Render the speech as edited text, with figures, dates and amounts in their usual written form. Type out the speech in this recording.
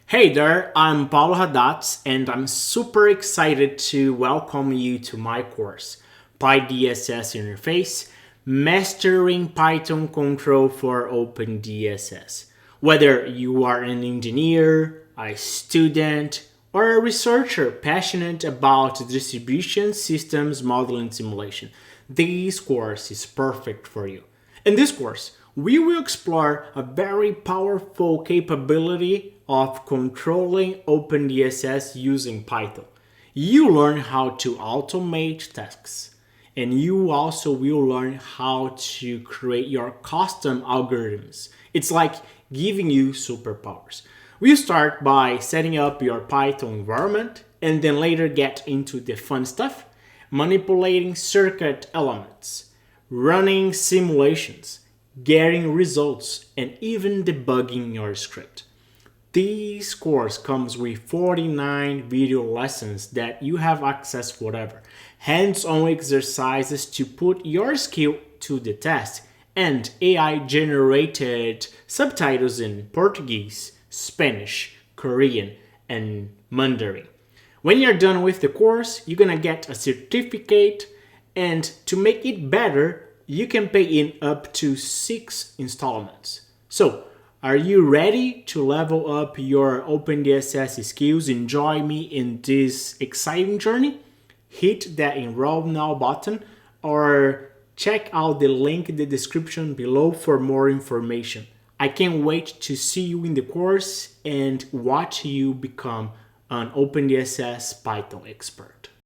Hey there, I'm Paulo Haddad, and I'm super excited to welcome you to my course, py-dss-interface, Mastering Python Control for OpenDSS. Whether you are an engineer, a student, or a researcher passionate about distribution systems modeling simulation, this course is perfect for you. In this course, we will explore a very powerful capability of controlling OpenDSS using Python. You learn how to automate tasks, and you also will learn how to create your custom algorithms. It's like giving you superpowers. We'll start by setting up your Python environment and then later get into the fun stuff, manipulating circuit elements, running simulations, getting results, and even debugging your script. This course comes with 49 video lessons that you have access to whatever, hands-on exercises to put your skill to the test, and AI-generated subtitles in Portuguese, Spanish, Korean, and Mandarin. When you're done with the course, you're gonna get a certificate, and to make it better, you can pay in up to 6 installments. So, are you ready to level up your OpenDSS skills and join me in this exciting journey? Hit that Enroll Now button or check out the link in the description below for more information. I can't wait to see you in the course and watch you become an OpenDSS Python expert.